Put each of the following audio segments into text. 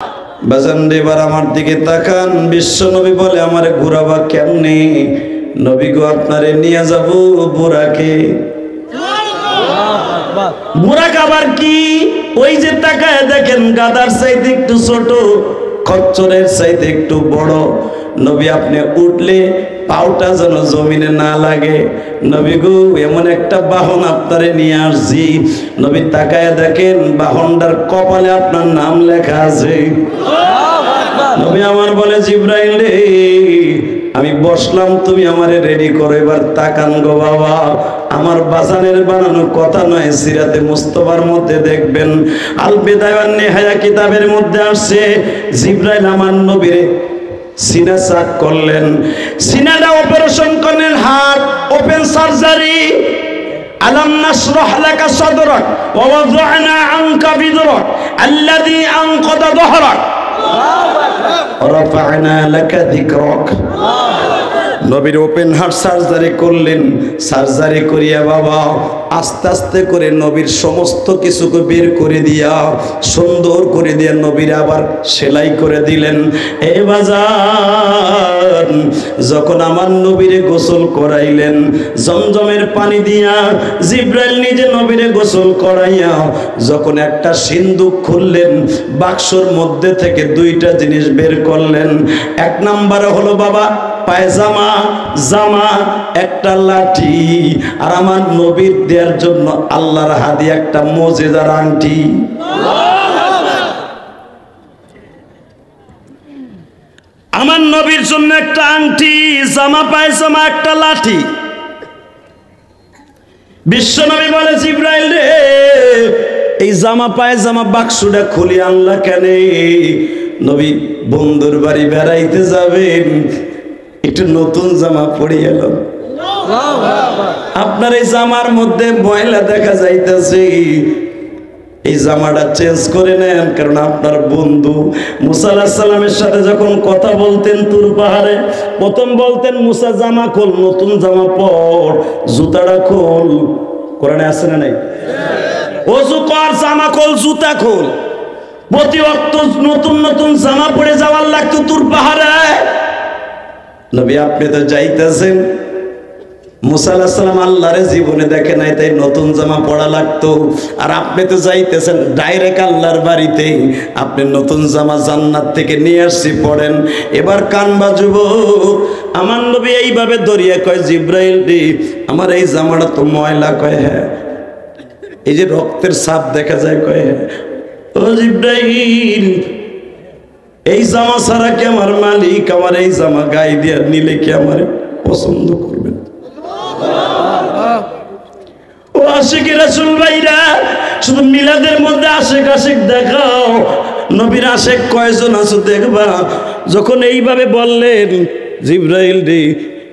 বাজান এবার আমার দিকে তাকান। বিশ্ব নবী বলে আমারে ঘুরাবা কেমনে? নবী গো আপনারে নিয়ে যাব বুরাকে। বুরাক আবার কি? ওই যে তাকায় দেখেন গাদার চাইতে একটু ছোট, খচ্চরের চাইতে একটু বড়। নবী আপনি উঠলে পাউটা যেন জমিনে না লাগে। নবী গো এমন একটা বাহন আপনারে নিয়ে আসছি। নবী তাকায় দেখেন বাহনটার কপালে আপনার নাম লেখা আছে। নবী আমার বলে জিব্রাইল রে আমি বসলাম, তুমি আমারে রেডি করো। এবার তাকান গো বাবা, আমার বাজানের বানানো কথা নয়, সিরাতে মুস্তাফার মধ্যে দেখবেন আল বিদায়া ওয়ান নিহায়া কিতাবের মধ্যে আসছে জিব্রাইল আমার নবীরে সিনা চাক করলেন, সিনাটা অপারেশন করলেন, হার্ট ওপেন সার্জারি। আলাম নাশরাহ লাকা সাদরাক ওয়া ওয়াদা'না আনকা বিদরাক আল্লাযী আনকাদা যহরাক ওয়া রাফা'না লাকা যিকরাক। নবীর ওপেন হার্ট সার্জারি করলেন। সার্জারি করিয়া বাবা আস্তে আস্তে করে নবীর সমস্ত কিছুকে বের করে দিয়া সুন্দর করে দিয়া নবীর আবার সেলাই করে দিলেন। এই বাজার যখন আমার নবীরে গোসল করাইলেন জমজমের পানি দিয়া, জিব্রাইল নিজে নবীরে গোসল করাইয়া যখন একটা সিন্দুক খুললেন, বাক্সর মধ্যে থেকে দুইটা জিনিস বের করলেন। এক নম্বরে হলো বাবা পায়জামা, জামা, একটা লাঠি, আর আমার নবীর দেওয়ার জন্য আল্লাহর হাদিয়া একটা মুজিজার আংটি। আমার নবীর জন্য একটা আংটি, জামা, পায়জামা, একটা লাঠি। বিশ্বনবী বলে জিব্রাইল রে এই জামা পায়জামা বাক্সটা খুলে আনলা কেন? নবী বন্ধুর বাড়ি বেড়াইতে যাবেন, একটু নতুন জামা পরে এলো। আপনার এই জামার মধ্যে ময়লা দেখা যাইতেছে, এই জামাটা চেঞ্জ করে নেন, কারণ আপনার বন্ধু মুসা আলাইহিস সালামের সাথে যখন কথা বলতেন তুর পাহাড়ে, প্রথম বলতেন মুসা জামা খোল, নতুন জামা পর, জুতাটা খোল। কোরআনে আছে না নাই? ওযু কর, জামা খোল, জুতা খোল। প্রতি ওয়াক্ত নতুন নতুন জামা পরে যাওয়ার লাগতো তুর পাহাড়ে। নবী আপনি তো যাইতেছেন, মুসা আলাইহিস সালাম আল্লাহরে জীবনে দেখে নাই, তাই নতুন জামা পরা লাগতো। আর আপনি তো যাইতেছেন ডাইরেক্ট আল্লাহর বাড়িতে, আপনি নতুন জামা জান্নাত থেকে নিয়ে আসছি পড়েন। এবার কান বাজব। আমার নবী এইভাবে দরিয়া কয় জিব্রাইল রে আমার এই জামাটা তো ময়লা। কয় হ্যাঁ। এই যে রক্তের ছাপ দেখা যায়। কয় হ্যাঁ। ও জিব্রাইল এই জামা ছাড়া কি আমার মালিক আমার এই জামা গায়ে দিয়ে নিলে কি আমার পছন্দ করবেন? ও আশিক রাসূল ভাইরা, শুধু মিলাদের মধ্যে আশিক আশিক দেখাও, নবীর আশিক কয়জন আছে দেখবা। যখন এইভাবে বললেন জিব্রাইল রে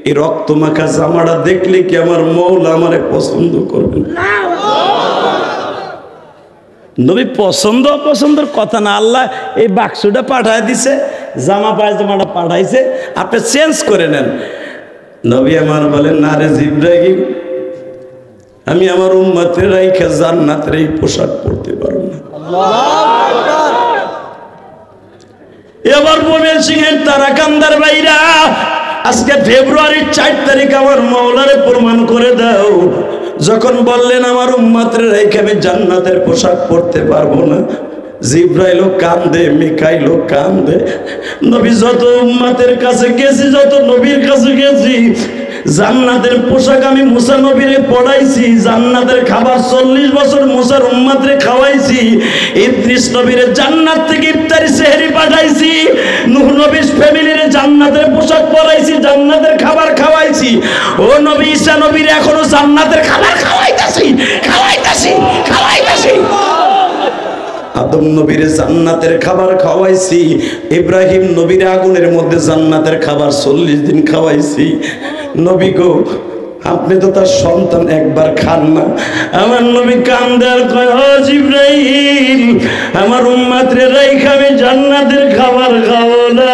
এই রক্ত মাখা জামাটা দেখলে কি আমার মওলা আমারে পছন্দ করবেন? নবী পছন্দ অপছন্দের কথা না, আল্লাহ এই বাক্সটা পাঠায় দিছে, জামা পায়জামাটা পাঠাইছে, আপনি চেঞ্জ করে নেন। নবী আমার বলেন না রে জিব্রাইল, আমি আমার উম্মতের রাইখা জান্নাতের এই পোশাক পরতে পারব না। এবার মোমেন সিংহের তারাকান্দার ভাইরা, আজকে ফেব্রুয়ারির 4 তারিখ আমার মাওলারে প্রমাণ করে দাও। যখন বললেন আমার উম্মতের রাইখা আমি জান্নাতের পোশাক পরতে পারবো না, জিব্রাইলও কান্দে, মিকাইলও কান্দে। নবী যত উম্মতের কাছে গেছি, যত নবীর কাছে গেছি, জান্নাতের পোশাক আমি মুসা নবীরে পড়াইছি, জান্নাতের খাবার 40 বছর মুসার উম্মতরে খাওয়াইছি, ইদ্রিস নবীরে জান্নাত থেকে ইফতারি সেহরি পাঠাইছি, নূহ নবীর ফ্যামিলির জান্নাতের পোশাক পরাইছি, জান্নাতের খাবার খাওয়াইছি। ও নবী ঈসা নবীরে এখনো জান্নাতের খাবার খাওয়াইতাছি। আদম নবীরে জান্নাতের খাবার খাওয়াইছি, ইব্রাহিম নবীর আগুনের মধ্যে জান্নাতের খাবার 40 দিন খাওয়াইছি। নবী গো আপনি তো তার সন্তান, একবার খান না। আমার নবী কান্দে আর কয় ও জিব্রাইল আমার উম্মতরে রাইখা আমি জান্নাতের খাবার খাবো না।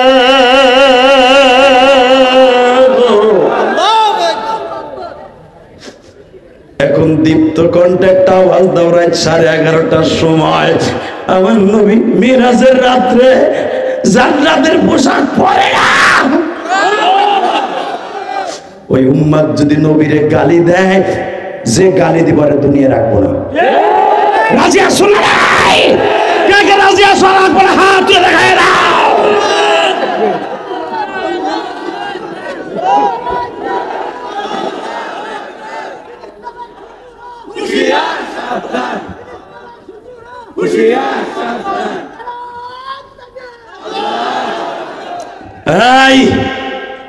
এখন দীপ্ত কণ্ঠে একটা আওয়াজ দাও, রাত 11:30টার সময় আমার নবী মিরাজের রাত্রে জান্নাতের পোশাক পরে না। ওই উম্মাদ যদি নবীরে গালি দেয়, যে গালি দিবারে দুনিয়া রাখবো না। রাজি আসো না ভাই? কে কে রাজি আসো? রাখবো না, হাত তুলে দেখায় না।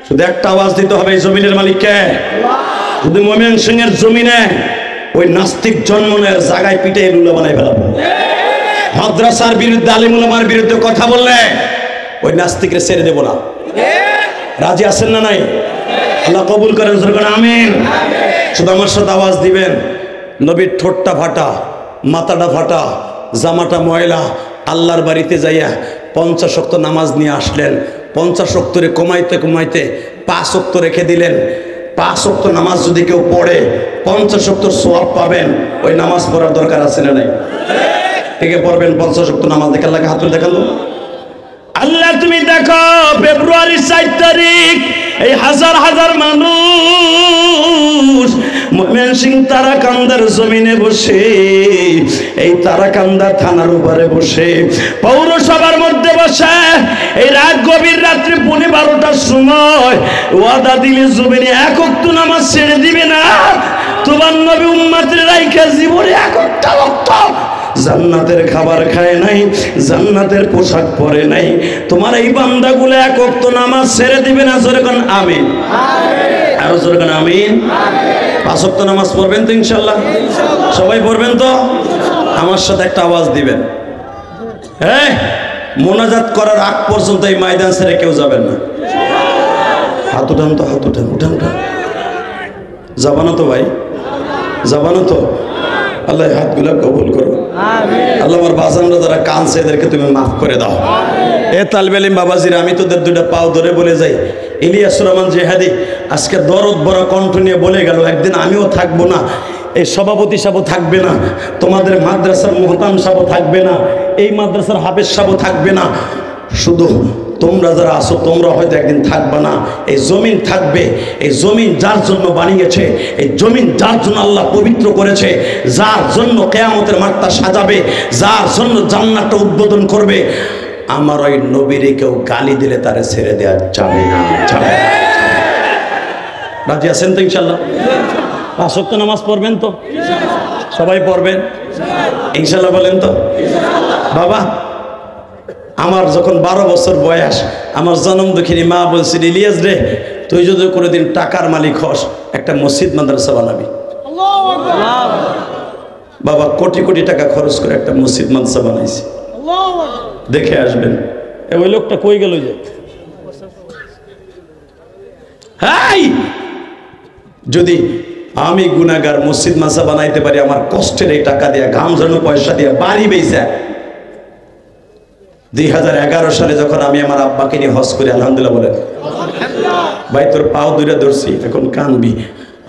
শুধু একটা আওয়াজ দিতে হবে, এই জমিনের মালিককে। শুধু ময়মনসিংহের জমিনে ওই নাস্তিক জন্মনের জায়গায় পিঠে লুলা বানাই ফেলাবো। মাদ্রাসার বিরুদ্ধে, আলিম উলামার বিরুদ্ধে কথা বললে ওই নাস্তিকরে ছেড়ে দেব না। রাজি আছেন না নাই? আল্লাহ কবুল করেন, আমিন। শুধু আমার সাথে আওয়াজ দিবেন, নবীর ঠোঁটটা ফাটা, মাথাটা ফাটা, জামাটা ময়লা, আল্লাহর বাড়িতে যাইয়া 50 ওয়াক্ত নামাজ নিয়ে আসলেন। 50 ওয়াক্তরে কমাইতে কমাইতে 5 ওয়াক্ত রেখে দিলেন। 5 ওয়াক্ত নামাজ যদি কেউ পড়ে 50 ওয়াক্তর সওয়াব পাবেন। ওই নামাজ পড়ার দরকার আছে না নাই? কে পড়বেন 50 ওয়াক্ত নামাজ? দেখে আল্লাহকে হাত তুলে দেখালো। আল্লাহ তুমি দেখো, ফেব্রুয়ারির 4 তারিখ এই হাজার হাজার মানুষ ময়মনসিংহ তারাকান্দার জমিনে বসে, এই তারাকান্দা থানার উপরে বসে, পৌরসভার মধ্যে বসে, এই রাত গভীর রাত্রি 12টার সময় ওয়াদা দিলে জমিনে 1 ওয়াক্ত নামাজ ছেড়ে দিবে না। তোমার নবী উম্মতের রাইখা জীবনে 1 ওয়াক্ত জান্নাতের খাবার খায় নাই, জান্নাতের পোশাক পরে নাই। তোমার এই বান্দাগুলো 1 ওয়াক্ত নামাজ ছেড়ে দিবে না। জোরে কোন আমিন। আরো জোরে কোন আমিন। 5 ওয়াক্ত নামাজ পড়বেন তো ইনশাআল্লাহ? সবাই পড়বেন তো? আমার সাথে একটা আওয়াজ দিবেন, হ্যাঁ, মোনাজাত করার আগ পর্যন্ত এই ময়দান ছেড়ে কেউ যাবেন না। হাত উঠান তো, হাত উঠান, উঠান উঠান। যাবানো তো ভাই? যাবানো তো? আল্লাহ হাতগুলা কবুল করো। আল্লাহ আমার বাজানরা যারা কাঁদছে এদেরকে তুমি মাফ করে দাও। এ তালিবে ইলম বাবাজিরা, আমি তোদের 2টা পাও ধরে বলে যাই, ইলিয়াসুর রহমান জেহাদি আজকে দরদ বড় কণ্ঠ নিয়ে বলে গেল, একদিন আমিও থাকবো না, এই সভাপতি সাহেবও থাকবে না, তোমাদের মাদ্রাসার মোহতাম সাহেবও থাকবে না, এই মাদ্রাসার হাফেজ সাহেবও থাকবে না, শুধু তোমরা যারা আসো তোমরা হয়তো একদিন থাকবে না। এই জমিন থাকবে। এই জমিন যার জন্য বানিয়েছে, এই জমিন যার জন্য আল্লাহ পবিত্র করেছে, যার জন্য কিয়ামতের মাঠটা সাজাবে, যার জন্য জান্নাতটা উদ্বোধন করবে, আমার ওই নবীরে কেউ গালি দিলে তারে ছেড়ে দেওয়া যাবে না। রাজি আছেন তো ইনশাল্লাহ? 5 ওয়াক্ত নামাজ পড়বেন তো? সবাই পড়বেন ইনশাল্লাহ? বলেন তো বাবা। আমার যখন 12 বছর বয়স, আমার জন্ম দুঃখিনী মা বলছিল, ইলিয়াস রে, তুই যদি কোনোদিন টাকার মালিক হস, একটা মসজিদ মাদ্রাসা বানাবি। বাবা কোটি কোটি টাকা খরচ করে একটা মসজিদ মাদ্রাসা বানাইছি, দেখে আসবেন। ওই লোকটা কই গেল যে? হাই, যদি আমি গুনাহগার মসজিদ মাদ্রাসা বানাইতে পারি, আমার কষ্টের এই টাকা দিয়া, ঘাম ঝরানো পয়সা দিয়া, বাড়ি বেচা 2011 সালে যখন আমি আমার আব্বাকে নিয়ে হজ করি, আলহামদুলিল্লাহ বলেন ভাই, তোর পাও দুইটা ধরছি, এখন কানবি।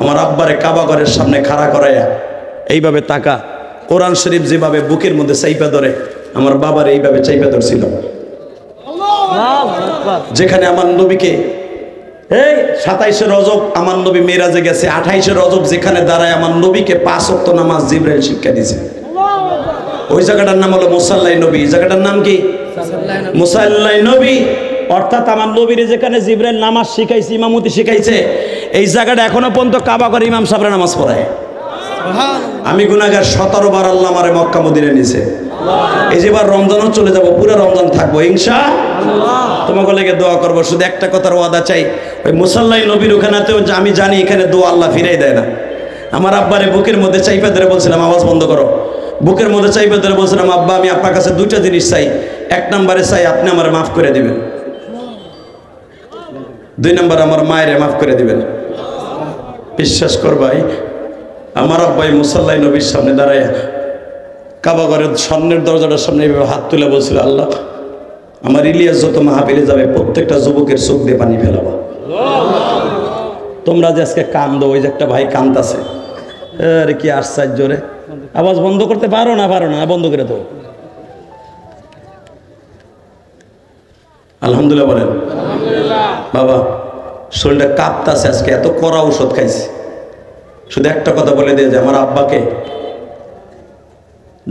আমার আব্বারে কাবা ঘরের সামনে খাড়া করাইয়া এইভাবে তাকা, কোরআন শরীফ যেভাবে বুকের মধ্যে চাইপা ধরে, আমার বাবার এইভাবে চাইপা ধরছিল। যেখানে আমার নবীকে, এই 27শে রজব আমার নবী মেরাজে গেছে, 28শে রজব যেখানে দাঁড়ায় আমার নবীকে 5 ওয়াক্ত নামাজ জিবরাইল শিক্ষা দিয়েছে। ওই জায়গাটার নাম হলো মুসাল্লাই নবী। জায়গাটার নাম কি? মুসাল্লাই নবী। অর্থাৎ আমার নবীর যেখানে জিবরাইল নামাজ শিখাইছে, ইমামতি শিখাইছে, এই জায়গাটা এখনো পর্যন্ত কাবা করে ইমাম সাহেবরা নামাজ পড়ায়। আমি গুনাহগার 17 বার আল্লাহ আমারে মক্কা মদিনায় নিছে। এই যেবার রমজানও চলে যাব, পুরো রমজান থাকবো ইনশাআল্লাহ। তোমাকে লেগে দোয়া করবো। শুধু একটা কথার ওয়াদা চাই, ওই মুসাল্লাই নবীর ওখানেতেও আমি জানি এখানে দোয়া আল্লাহ ফিরাই দেয় না। আমার আব্বারে বুকের মধ্যে চাইপা ধরে বলছিলাম, আওয়াজ বন্ধ করো, বুকের মধ্যে চাইপা ধরে বলছিলাম, আব্বা আমি আপনার কাছে 2টা জিনিস চাই। 1 নম্বরে চাই আপনি আমার মাফ করে দিবেন, 2 নম্বর আমার মায়ের মাফ করে দিবেন। বিশ্বাস কর ভাই, আমার আব্বাই মুসাল্লাই নবীর সামনে দাঁড়ায় কাবা ঘরের সামনের দরজাটার সামনে এইভাবে হাত তুলে বলছিল, আল্লাহ আমার ইলিয়াস যত মাহফিলে যাবে প্রত্যেকটা যুবকের চোখ দিয়ে পানি ফেলাবা। তোমরা যে আজকে কান্দো, ওই যে একটা ভাই কান্দাছে, আরে কি আশ্চর্য রে। আওয়াজ বন্ধ করতে পারো না? বন্ধ করে দাও। আলহামদুলিল্লাহ বলেন। আলহামদুলিল্লাহ। বাবা শরীরটা কাঁপতাছে, আজকে এত কড়া ঔষধ খাইছি। শুধু একটা কথা বলে দিয়ে যে আমার আব্বাকে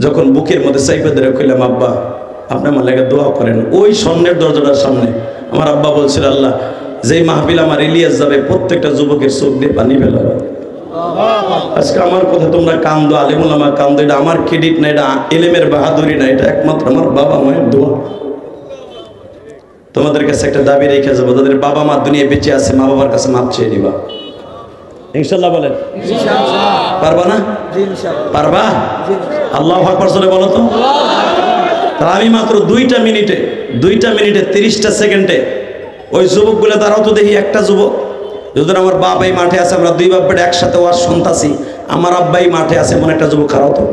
যখন বুকের মধ্যে চাইপে ধরে কইলাম, আব্বা আপনি আমার লাগে দোয়া করেন, ওই স্বর্ণের দরজাটার সামনে আমার আব্বা বলছিল, আল্লাহ যেই মাহফিল আমার ইলিয়াস যাবে প্রত্যেকটা যুবকের চোখ দিয়ে পানি ফেলাবে। আজকে আমার কথা তোমরা কান্দো, আলিমুল আমার কান্দো, এটা আমার ক্রেডিট না, এটা এলেমের বাহাদুরি না, এটা একমাত্র আমার বাবা মায়ের দোয়া। তোমাদের কাছে একটা দাবি রেখে যাবো, তাদের বাবা মা দুনিয়া বেঁচে আছে, মা বাবার কাছে মাপ চেয়ে নিবা ইনশাল্লাহ। বলেন পারবা না? পারবা? আল্লাহু আকবার বলে বলো তো। তাহলে আমি মাত্র 2 মিনিটে 30টা সেকেন্ডে ওই যুবকগুলো দাঁড়াও তো দেখি। একটা যুবক, যদি আমার বাবাই মাঠে আছে, আমরা 2 বাপ বেটা একসাথে ওয়াজ শুনতাছি, আমার আব্বাই মাঠে আছে, এমন একটা যুবক খারাপ তো।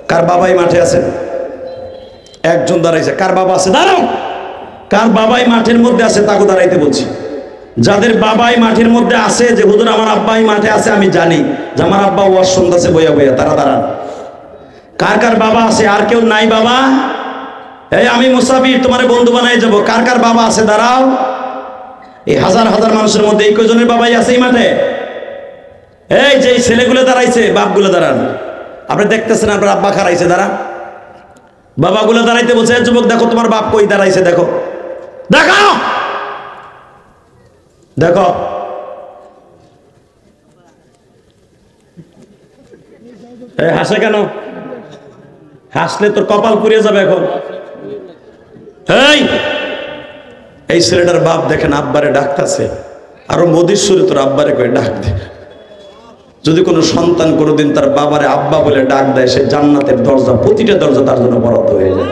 কার বাবাই মাঠে আছে? একজন দাঁড়াইছে। কার বাবা আছে? দাঁড়াও। কার বাবাই মাঠের মধ্যে আছে তাকে দাঁড়াইতে বলছি। যাদের বাবাই মাঠের মধ্যে আছে, যে হুজুর আমার আব্বাই মাঠে আছে, আমি জানি যে আমার আব্বা ওয়াজ শুনতেছে বইয়া বইয়া, তারা দাঁড়ান। কার কার বাবা আছে? আর কেউ নাই বাবা? এই আমি মুসাফির, তোমার বন্ধু বানাই যাবো। কার কার বাবা আছে? দাঁড়াও। এই হাজার হাজার মানুষের মধ্যে এই কয়জনের বাবাই আছে এই মাঠে? এই যে ছেলেগুলো দাঁড়াইছে, বাপগুলো দাঁড়ান। আপনি দেখতেছেন আপনার আব্বা খারাইছে, দাঁড়ান। বাবাগুলো দাঁড়াইতে বলছে, যুবক দেখো তোমার বাপ কই দাঁড়াইছে, দেখো দেখো দেখো। এই হাসে কেন? হাসলে তোর কপাল পুড়িয়ে যাবে এখন। এই ছেলেটার বাপ দেখেন আব্বারে ডাকতেছে, আরো মোদির সুরে তোর আব্বারে করে ডাক দে। যদি কোনো সন্তান কোনোদিন তার বাবারে আব্বা বলে ডাক দেয়, সে জান্নাতের দরজা, প্রতিটা দরজা তার জন্য বরাদ্দ হয়ে যায়।